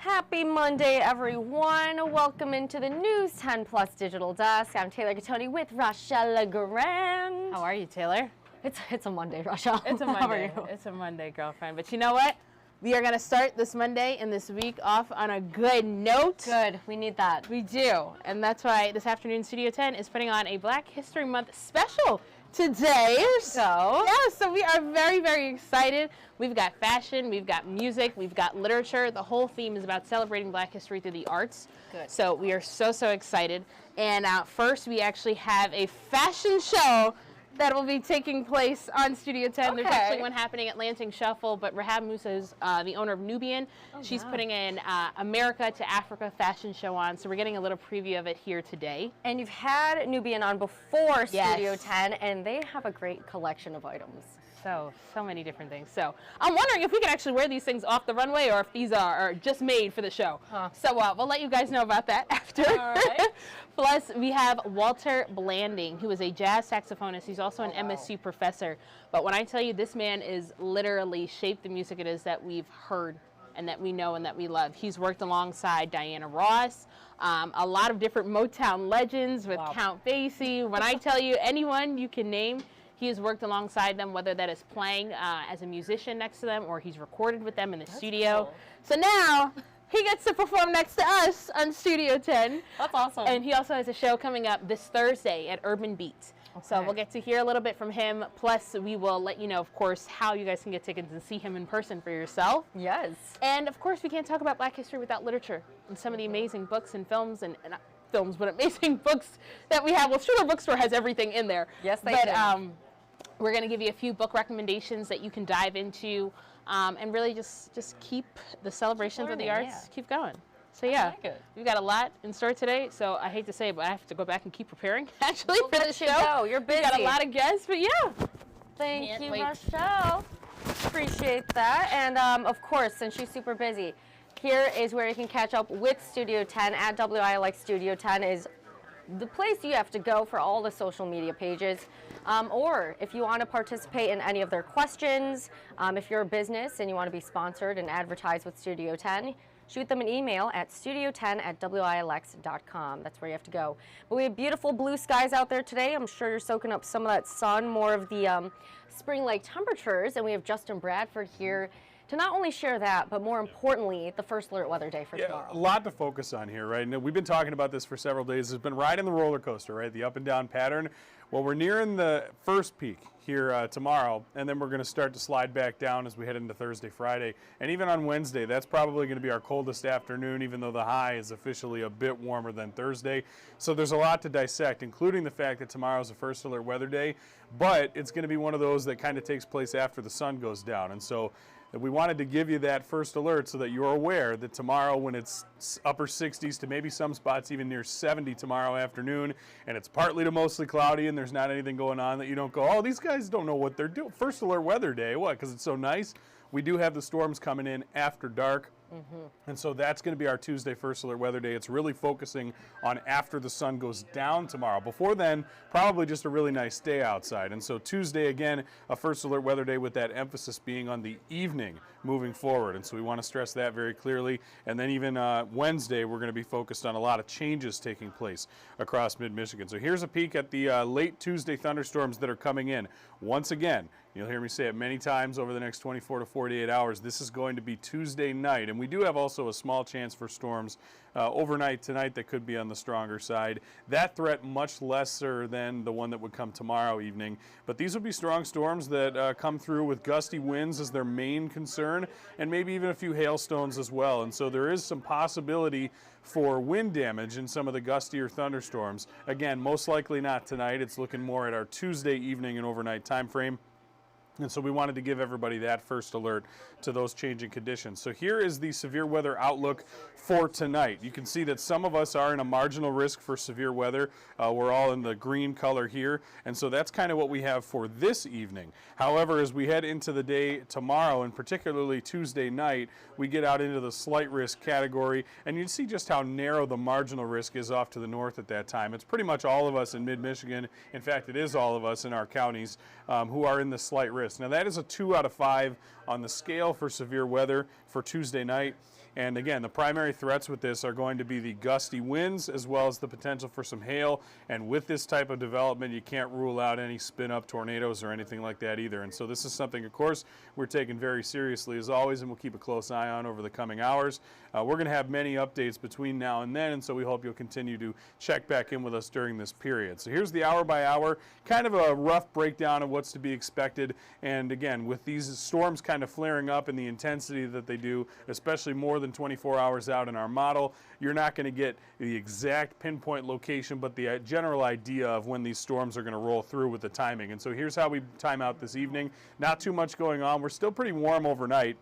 Happy Monday, everyone. Welcome into the News 10 Plus Digital Desk. I'm Taylor Gattoni with Rochelle Legrand. How are you, Taylor? It's a Monday, Rochelle. It's a Monday. How are you? It's a Monday, girlfriend. But you know what? We are going to start this Monday and this week off on a good note. Good. We need that. We do. And that's why this afternoon, Studio 10 is putting on a Black History Month special today. So We are very, very excited. We've got fashion, we've got music, we've got literature. The whole theme is about celebrating Black history through the arts. Good. So we are so excited. And first, we actually have a fashion show that will be taking place on Studio 10. Okay. There's actually one happening at Lansing Shuffle, but Rahab Musa is the owner of Nubian. She's putting an America to Africa fashion show on, so we're getting a little preview of it here today. And you've had Nubian on before Studio Yes. 10, and they have a great collection of items. So many different things. So I'm wondering if we can actually wear these things off the runway or if these are just made for the show. So we'll let you guys know about that after. All right. Plus, we have Walter Blanding, who is a jazz saxophonist. He's also an MSU professor. But when I tell you, this man is literally shaped the music it is that we've heard and that we know and that we love. He's worked alongside Diana Ross, a lot of different Motown legends with Count Basie. When I tell you anyone you can name, he has worked alongside them, whether that is playing as a musician next to them or he's recorded with them in the studio. Cool. So now he gets to perform next to us on Studio 10. That's awesome. And he also has a show coming up this Thursday at Urban Beat. So we'll get to hear a little bit from him. Plus, we will let you know, of course, how you guys can get tickets and see him in person for yourself. Yes. And, of course, we can't talk about Black history without literature and some of the amazing books and films and not films, but amazing books that we have. Well, Struder Bookstore has everything in there. Yes, they do. We're going to give you a few book recommendations that you can dive into and really just keep the celebrations of the arts, keep going. So yeah, we've got a lot in store today. So I hate to say it, but I have to go back and keep preparing actually for the show. You're busy. We've got a lot of guests, but yeah. Thank you, Rochelle. Appreciate that. And of course, since she's super busy, here is where you can catch up with Studio 10 at WILX Studio 10 is the place you have to go for all the social media pages. Or if you want to participate in any of their questions, if you're a business and you want to be sponsored and advertise with Studio 10, shoot them an email at studio10@wilx.com. That's where you have to go. But we have beautiful blue skies out there today. I'm sure you're soaking up some of that sun, more of the spring-like temperatures. And we have Justin Bradford here to not only share that, but more importantly, the first alert weather day for tomorrow. A lot to focus on here, right? And we've been talking about this for several days. It's been riding the roller coaster, right? The up and down pattern. Well, we're nearing the first peak here tomorrow, and then we're going to start to slide back down as we head into Thursday, Friday. And even on Wednesday, that's probably going to be our coldest afternoon, even though the high is officially a bit warmer than Thursday. So there's a lot to dissect, including the fact that tomorrow's a first alert weather day, but it's going to be one of those that kind of takes place after the sun goes down. And so we wanted to give you that first alert so that you're aware that tomorrow, when it's upper 60s to maybe some spots even near 70 tomorrow afternoon, and it's partly to mostly cloudy and there's not anything going on, that you don't go, oh, these guys don't know what they're doing. First alert weather day, what? Because it's so nice. We do have the storms coming in after dark. And so that's going to be our Tuesday first alert weather day. It's really focusing on after the sun goes down tomorrow. Before then, probably just a really nice day outside. And so Tuesday, again, a first alert weather day with that emphasis being on the evening moving forward. And so we want to stress that very clearly. And then even Wednesday, we're going to be focused on a lot of changes taking place across mid-Michigan. So here's a peek at the late Tuesday thunderstorms that are coming in. Once again, you'll hear me say it many times over the next 24 to 48 hours. This is going to be Tuesday night. And we do have also a small chance for storms overnight tonight that could be on the stronger side. That threat much lesser than the one that would come tomorrow evening. But these would be strong storms that come through with gusty winds as their main concern, and maybe even a few hailstones as well. And so there is some possibility for wind damage in some of the gustier thunderstorms. Again, most likely not tonight. It's looking more at our Tuesday evening and overnight time frame. And so we wanted to give everybody that first alert to those changing conditions. So here is the severe weather outlook for tonight. You can see that some of us are in a marginal risk for severe weather. We're all in the green color here. And so that's kind of what we have for this evening. However, as we head into the day tomorrow, and particularly Tuesday night, we get out into the slight risk category. And you can see just how narrow the marginal risk is off to the north at that time. It's pretty much all of us in mid-Michigan. In fact, it is all of us in our counties who are in the slight risk. Now, that is a 2 out of 5 on the scale for severe weather for Tuesday night. And again, the primary threats with this are going to be the gusty winds as well as the potential for some hail. And with this type of development, you can't rule out any spin-up tornadoes or anything like that either. And so this is something, of course, we're taking very seriously as always, and we'll keep a close eye on over the coming hours. We're going to have many updates between now and then, and so we hope you'll continue to check back in with us during this period. So here's the hour by hour, kind of a rough breakdown of what's to be expected. And again, with these storms kind of flaring up in the intensity that they do, especially more than 24 hours out in our model, you're not going to get the exact pinpoint location, but the general idea of when these storms are going to roll through with the timing. And so here's how we time out this evening. Not too much going on. We're still pretty warm overnight.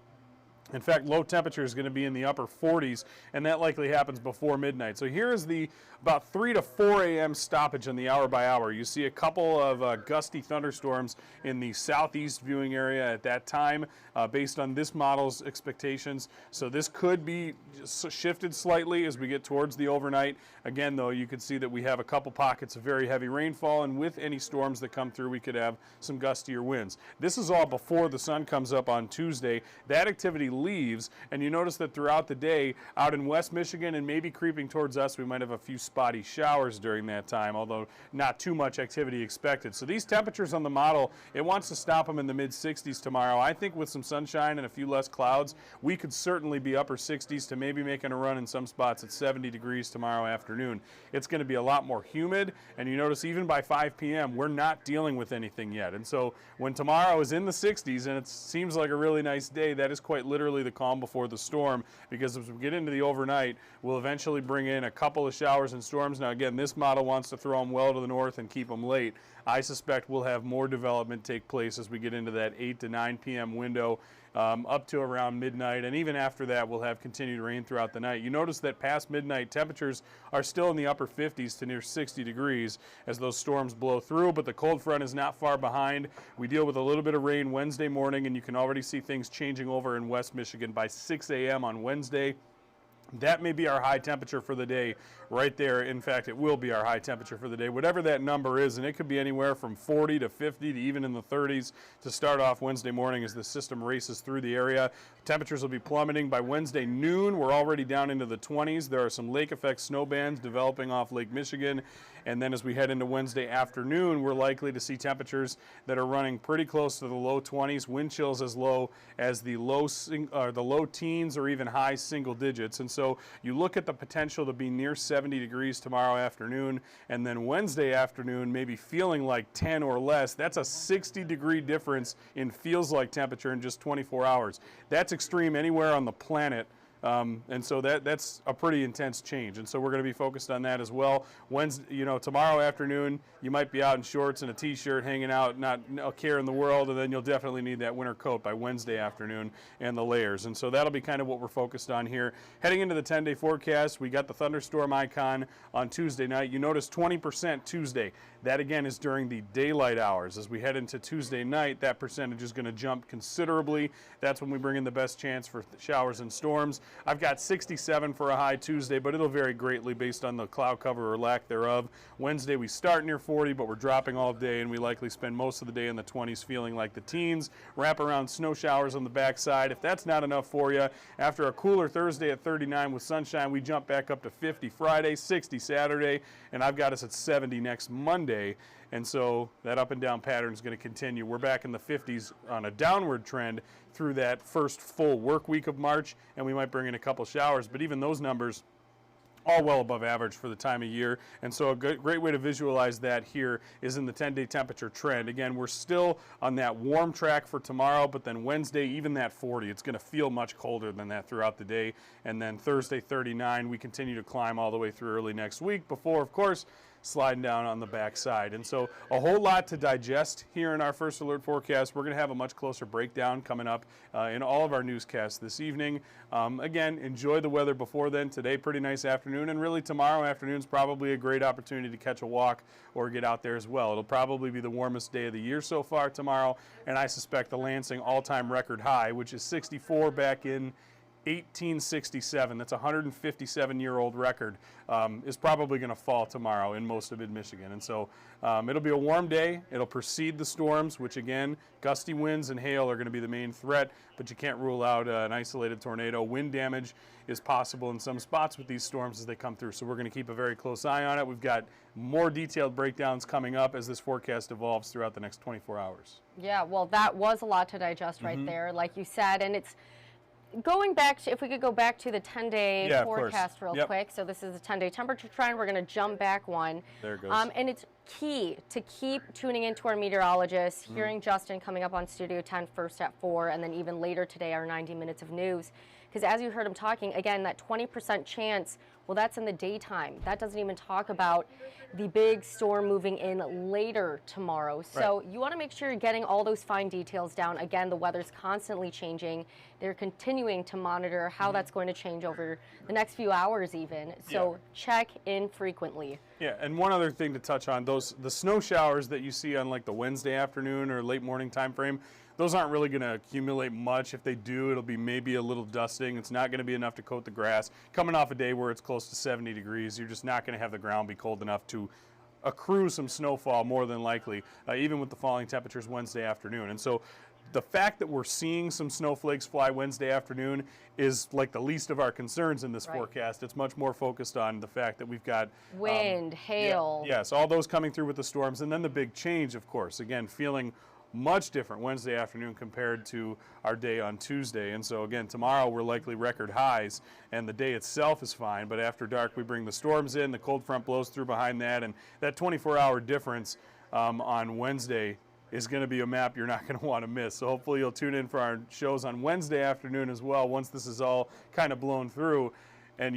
In fact, low temperature is going to be in the upper 40s, and that likely happens before midnight. So here is the about 3 to 4 a.m. stoppage in the hour by hour. You see a couple of gusty thunderstorms in the southeast viewing area at that time based on this model's expectations. So this could be shifted slightly as we get towards the overnight. Again, though, you can see that we have a couple pockets of very heavy rainfall, and with any storms that come through, we could have some gustier winds. This is all before the sun comes up on Tuesday. That activity leaves, and you notice that throughout the day out in West Michigan and maybe creeping towards us, we might have a few spotty showers during that time, although not too much activity expected. So these temperatures on the model, it wants to stop them in the mid 60s tomorrow. I think with some sunshine and a few less clouds, we could certainly be upper 60s to maybe making a run in some spots at 70 degrees tomorrow afternoon. It's going to be a lot more humid, and you notice even by 5 p.m. we're not dealing with anything yet. And so when tomorrow is in the 60s and it seems like a really nice day, that is quite literally the calm before the storm, because as we get into the overnight, we'll eventually bring in a couple of showers and storms. Now again, this model wants to throw them well to the north and keep them late. I suspect we'll have more development take place as we get into that 8 to 9 p.m. window up to around midnight, and even after that we'll have continued rain throughout the night. You notice that past midnight temperatures are still in the upper 50s to near 60 degrees as those storms blow through, but the cold front is not far behind. We deal with a little bit of rain Wednesday morning, and you can already see things changing over in West Michigan by 6 a.m. on Wednesday. That may be our high temperature for the day right there. In fact, it will be our high temperature for the day, whatever that number is, and it could be anywhere from 40 to 50 to even in the 30s to start off Wednesday morning as the system races through the area. Temperatures will be plummeting by Wednesday noon. We're already down into the 20s. There are some lake effect snow bands developing off Lake Michigan, and then as we head into Wednesday afternoon, we're likely to see temperatures that are running pretty close to the low 20s, wind chills as low as the low teens or even high single digits. And so you look at the potential to be near 70 degrees tomorrow afternoon, and then Wednesday afternoon maybe feeling like 10 or less. That's a 60-degree difference in feels like temperature in just 24 hours. That's extreme anywhere on the planet. And so that's a pretty intense change, and so we're going to be focused on that as well. Wednesday, tomorrow afternoon, you might be out in shorts and a t-shirt, hanging out, not a care in the world, and then you'll definitely need that winter coat by Wednesday afternoon and the layers. And so that'll be kind of what we're focused on here. Heading into the 10-day forecast, we got the thunderstorm icon on Tuesday night. You notice 20% Tuesday. That again is during the daylight hours. As we head into Tuesday night, that percentage is going to jump considerably. That's when we bring in the best chance for showers and storms. I've got 67 for a high Tuesday, but it'll vary greatly based on the cloud cover or lack thereof. Wednesday we start near 40, but we're dropping all day, and we likely spend most of the day in the 20s feeling like the teens. Wrap around snow showers on the backside. If that's not enough for you, after a cooler Thursday at 39 with sunshine, we jump back up to 50 Friday, 60 Saturday, and I've got us at 70 next Monday. And so that up and down pattern is going to continue. We're back in the 50s on a downward trend through that first full work week of March, and we might bring in a couple showers, but even those numbers all well above average for the time of year. And so a great way to visualize that here is in the 10-day temperature trend. Again, we're still on that warm track for tomorrow, but then Wednesday, even that 40, it's going to feel much colder than that throughout the day. And then Thursday, 39, we continue to climb all the way through early next week before, of course, sliding down on the backside. And so a whole lot to digest here in our first alert forecast. We're going to have a much closer breakdown coming up in all of our newscasts this evening. Again, enjoy the weather before then. Today, pretty nice afternoon, and really tomorrow afternoon is probably a great opportunity to catch a walk or get out there as well. It'll probably be the warmest day of the year so far tomorrow, and I suspect the Lansing all-time record high, which is 64 back in 1867. That's a 157-year-old record. Is probably going to fall tomorrow in most of mid-Michigan. And so it'll be a warm day. It'll precede the storms, which again, gusty winds and hail are going to be the main threat, but you can't rule out an isolated tornado. Wind damage is possible in some spots with these storms as they come through. So we're going to keep a very close eye on it. We've got more detailed breakdowns coming up as this forecast evolves throughout the next 24 hours. Yeah, well, that was a lot to digest right there, like you said, and it's going back to, if we could go back to the 10-day forecast real quick. So this is the 10-day temperature trend. We're going to jump back one. There it goes. And it's key to keep tuning into our meteorologists, hearing Justin coming up on Studio 10 first at 4, and then even later today, our 90 minutes of news. Because as you heard him talking, again, that 20% chance, well, that's in the daytime. That doesn't even talk about the big storm moving in later tomorrow. So you want to make sure you're getting all those fine details down. Again, the weather's constantly changing. They're continuing to monitor how that's going to change over the next few hours even. So check in frequently. Yeah, and one other thing to touch on, the snow showers that you see on like the Wednesday afternoon or late morning time frame, those aren't really going to accumulate much. If they do, it'll be maybe a little dusting. It's not going to be enough to coat the grass. Coming off a day where it's close to 70 degrees, you're just not going to have the ground be cold enough to accrue some snowfall more than likely, even with the falling temperatures Wednesday afternoon. And so the fact that we're seeing some snowflakes fly Wednesday afternoon is like the least of our concerns in this forecast. It's much more focused on the fact that we've got wind, hail. Yes, all those coming through with the storms. And then the big change, of course, again, feeling much different Wednesday afternoon compared to our day on Tuesday. And so again, tomorrow we're likely record highs and the day itself is fine, but after dark we bring the storms in, the cold front blows through behind that, and that 24-hour difference on Wednesday is going to be a map you're not going to want to miss. So hopefully you'll tune in for our shows on Wednesday afternoon as well once this is all kind of blown through. And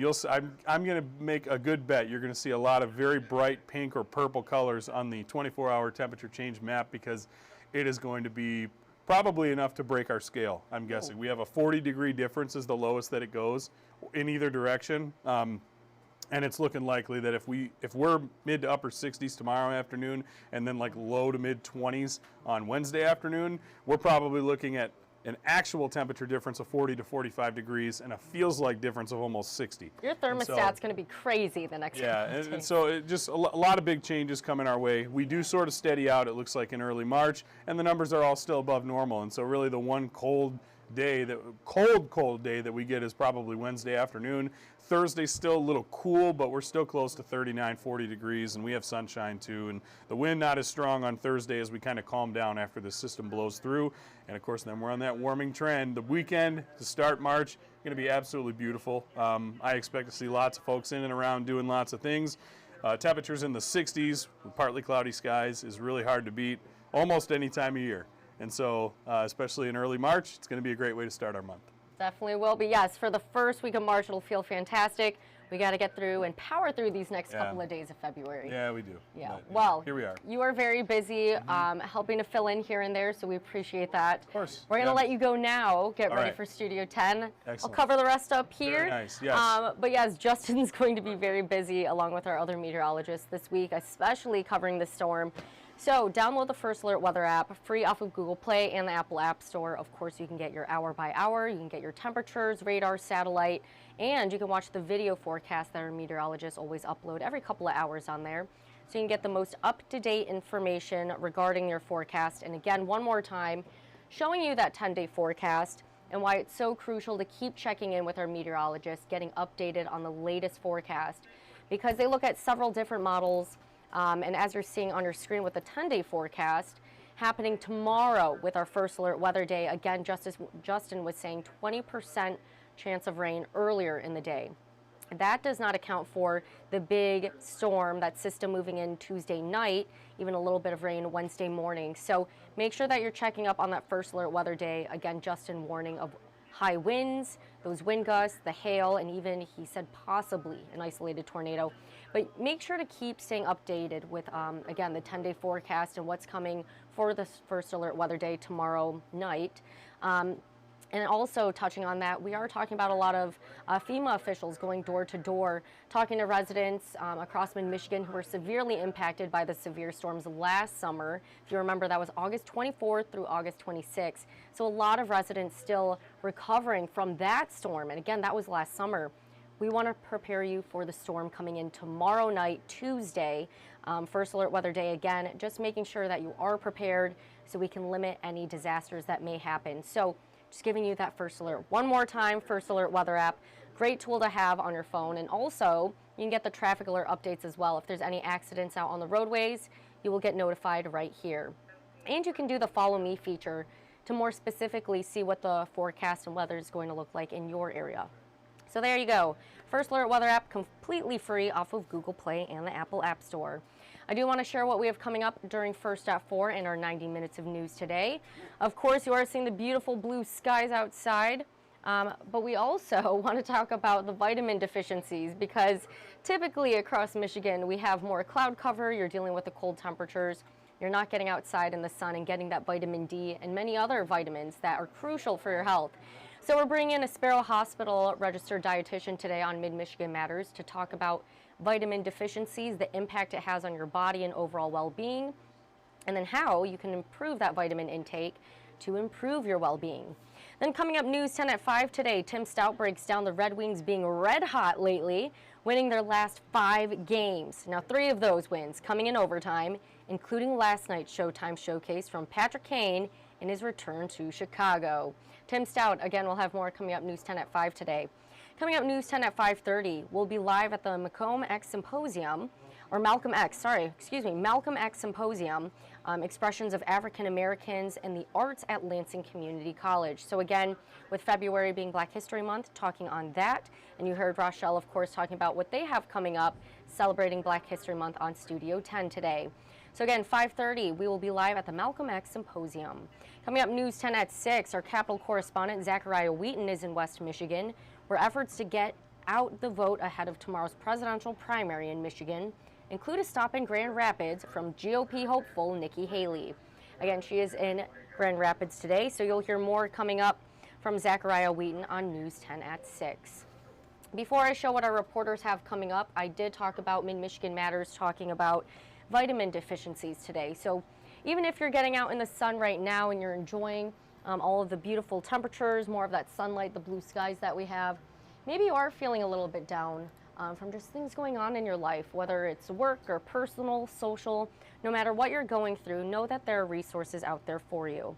I'm going to make a good bet you're going to see a lot of very bright pink or purple colors on the 24-hour temperature change map, because it is going to be probably enough to break our scale, I'm guessing. We have a 40-degree difference is the lowest that it goes in either direction. And it's looking likely that if we're mid to upper 60s tomorrow afternoon and then like low to mid 20s on Wednesday afternoon, we're probably looking at an actual temperature difference of 40 to 45 degrees and a feels like difference of almost 60. Your thermostat's going to be crazy the next couple of days. And so it just a lot of big changes coming our way. We do sort of steady out, it looks like, in early March, and the numbers are all still above normal. And so really the one cold day, cold day that we get is probably Wednesday afternoon. Thursday's still a little cool, but we're still close to 39, 40 degrees, and we have sunshine too. And the wind not as strong on Thursday as we kind of calm down after the system blows through. And of course, then we're on that warming trend. The weekend to start March, going to be absolutely beautiful. I expect to see lots of folks in and around doing lots of things. Temperatures in the 60s with partly cloudy skies is really hard to beat almost any time of year. And so, especially in early March, it's going to be a great way to start our month. Definitely will be. Yes, for the first week of March, it'll feel fantastic. We got to get through and power through these next couple of days of February. Yeah, we do. Yeah. But, well, here we are. You are very busy helping to fill in here and there, so we appreciate that. Of course. We're going to let you go now. Get ready right. for Studio 10. Excellent. I'll cover the rest up here. Very nice. Yes. But yes, Justin's going to be very busy along with our other meteorologists this week, especially covering the storm. So download the First Alert Weather app, free off of Google Play and the Apple App Store. Of course, you can get your hour by hour, you can get your temperatures, radar, satellite, and you can watch the video forecast that our meteorologists always upload every couple of hours on there. So you can get the most up-to-date information regarding your forecast. And again, one more time, showing you that 10-day forecast and why it's so crucial to keep checking in with our meteorologists, getting updated on the latest forecast, because they look at several different models. And as you're seeing on your screen with the 10-day forecast, happening tomorrow with our First Alert Weather Day, again, just as Justin was saying, 20% chance of rain earlier in the day. That does not account for the big storm, that system moving in Tuesday night, even a little bit of rain Wednesday morning. So make sure that you're checking up on that First Alert Weather Day. Again, Justin warning of high winds, those wind gusts, the hail, and even, he said, possibly an isolated tornado. But make sure to keep staying updated with, again, the 10-day forecast and what's coming for this First Alert Weather Day tomorrow night. And also touching on that, we are talking about a lot of FEMA officials going door to door, talking to residents across mid-Michigan who were severely impacted by the severe storms last summer. If you remember, that was August 24th through August 26th. So a lot of residents still recovering from that storm. And again, that was last summer. We want to prepare you for the storm coming in tomorrow night, Tuesday, first alert weather day again, just making sure that you are prepared so we can limit any disasters that may happen. So just giving you that first alert. One more time, first alert weather app. Great tool to have on your phone. And also, you can get the traffic alert updates as well. If there's any accidents out on the roadways, you will get notified right here. And you can do the follow me feature to more specifically see what the forecast and weather is going to look like in your area. So there you go. First alert weather app completely free off of Google Play and the Apple App Store. I do want to share what we have coming up during First at 4 in our 90 minutes of news today. Of course, you are seeing the beautiful blue skies outside, but we also want to talk about the vitamin deficiencies because typically across Michigan, we have more cloud cover, you're dealing with the cold temperatures, you're not getting outside in the sun and getting that vitamin D and many other vitamins that are crucial for your health. So we're bringing in a Sparrow Hospital registered dietitian today on Mid-Michigan Matters to talk about vitamin deficiencies, the impact it has on your body and overall well-being, and then how you can improve that vitamin intake to improve your well-being. Then coming up, News 10 at 5 today, Tim Stout breaks down the Red Wings being red hot lately, winning their last 5 games. Now 3 of those wins coming in overtime, including last night's Showtime showcase from Patrick Kane in his return to Chicago. Tim Stout, again, we'll have more coming up News 10 at 5 today. Coming up News 10 at 5:30, we'll be live at the Malcolm X Symposium, Expressions of African Americans and the Arts at Lansing Community College. So again, with February being Black History Month, talking on that. And you heard Rochelle, of course, talking about what they have coming up, celebrating Black History Month on Studio 10 today. So again, 5:30, we will be live at the Malcolm X Symposium. Coming up, News 10 at 6, our Capitol correspondent Zachariah Wheaton is in West Michigan, where efforts to get out the vote ahead of tomorrow's presidential primary in Michigan include a stop in Grand Rapids from GOP hopeful Nikki Haley. Again, she is in Grand Rapids today, so you'll hear more coming up from Zachariah Wheaton on News 10 at 6. Before I show what our reporters have coming up, I did talk about Mid-Michigan Matters, talking about vitamin deficiencies today. So even if you're getting out in the sun right now and you're enjoying all of the beautiful temperatures, more of that sunlight, the blue skies that we have, maybe you are feeling a little bit down from just things going on in your life, whether it's work or personal, social, no matter what you're going through, know that there are resources out there for you.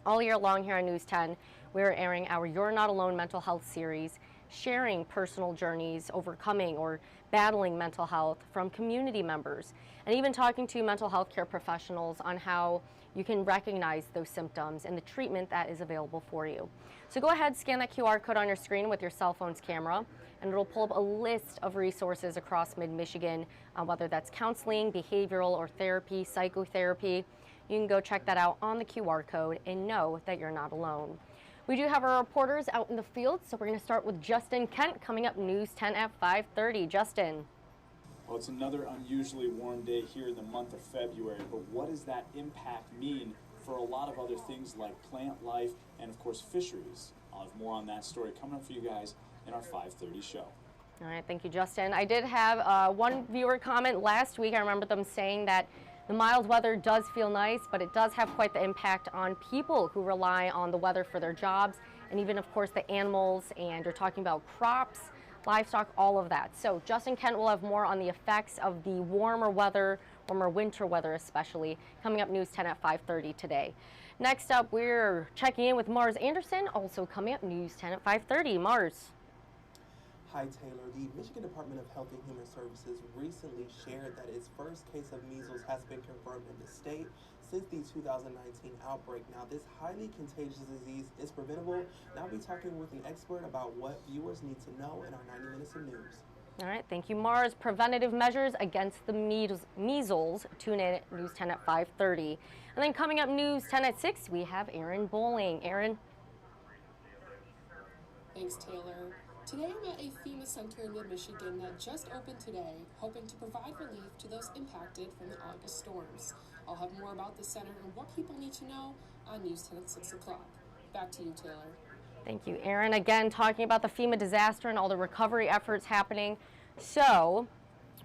All year long here on News 10, we're airing our You're Not Alone mental health series, sharing personal journeys, overcoming or battling mental health from community members, and even talking to mental health care professionals on how you can recognize those symptoms and the treatment that is available for you. So go ahead, scan that QR code on your screen with your cell phone's camera, and it'll pull up a list of resources across Mid-Michigan, whether that's counseling, behavioral or therapy, psychotherapy. You can go check that out on the QR code and know that you're not alone. We do have our reporters out in the field, so we're going to start with Justin Kent coming up News 10 at 5:30. Justin. Well, it's another unusually warm day here in the month of February, but what does that impact mean for a lot of other things like plant life and, of course, fisheries? I'll have more on that story coming up for you guys in our 5:30 show. All right, thank you, Justin. I did have one viewer comment last week. I remember them saying that the mild weather does feel nice, but it does have quite the impact on people who rely on the weather for their jobs, and even, of course, the animals, and you're talking about crops, livestock, all of that. So Justin Kent will have more on the effects of the warmer weather, warmer winter weather especially, coming up News 10 at 5:30 today. Next up, we're checking in with Mars Anderson, also coming up News 10 at 5:30. Mars. Hi, Taylor. The Michigan Department of Health and Human Services recently shared that its first case of measles has been confirmed in the state since the 2019 outbreak. Now, this highly contagious disease is preventable, and I'll be talking with an expert about what viewers need to know in our 90 minutes of news. All right, thank you, Mars. Preventative measures against the measles. Tune in at News 10 at 5:30. And then coming up News 10 at 6, we have Aaron Bowling. Aaron. Thanks, Taylor. Today I'm at a FEMA center in mid-Michigan that just opened today, hoping to provide relief to those impacted from the August storms. I'll have more about the center and what people need to know on News 10 at 6 o'clock. Back to you, Taylor. Thank you, Aaron. Again, talking about the FEMA disaster and all the recovery efforts happening. So,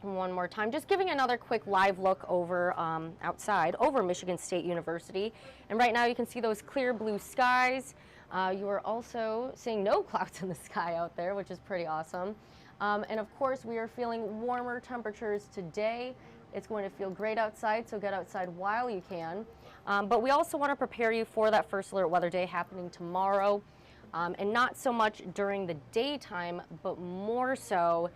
one more time, just giving another quick live look over outside over Michigan State University. And right now you can see those clear blue skies. You are also seeing no clouds in the sky out there, which is pretty awesome. And of course, we are feeling warmer temperatures today. It's going to feel great outside, so get outside while you can. But we also want to prepare you for that first alert weather day happening tomorrow. And not so much during the daytime, but more so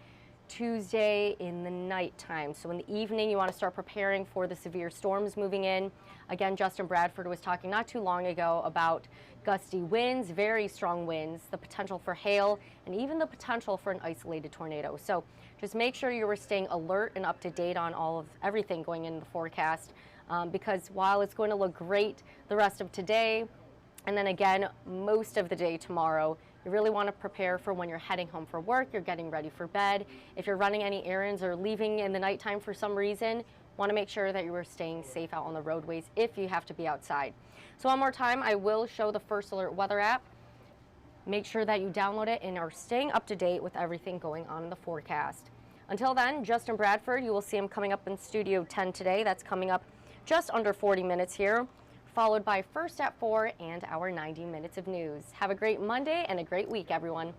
Tuesday in the nighttime. So in the evening, you want to start preparing for the severe storms moving in. Again, Justin Bradford was talking not too long ago about gusty winds, very strong winds, the potential for hail, and even the potential for an isolated tornado. So just make sure you are staying alert and up to date on all of everything going in the forecast, because while it's going to look great the rest of today, and then again, most of the day tomorrow, you really want to prepare for when you're heading home for work, you're getting ready for bed. If you're running any errands or leaving in the nighttime for some reason, want to make sure that you are staying safe out on the roadways if you have to be outside. So one more time, I will show the First Alert Weather app. Make sure that you download it and are staying up to date with everything going on in the forecast. Until then, Justin Bradford, you will see him coming up in Studio 10 today. That's coming up just under 40 minutes here, followed by First at 4 and our 90 minutes of news. Have a great Monday and a great week, everyone.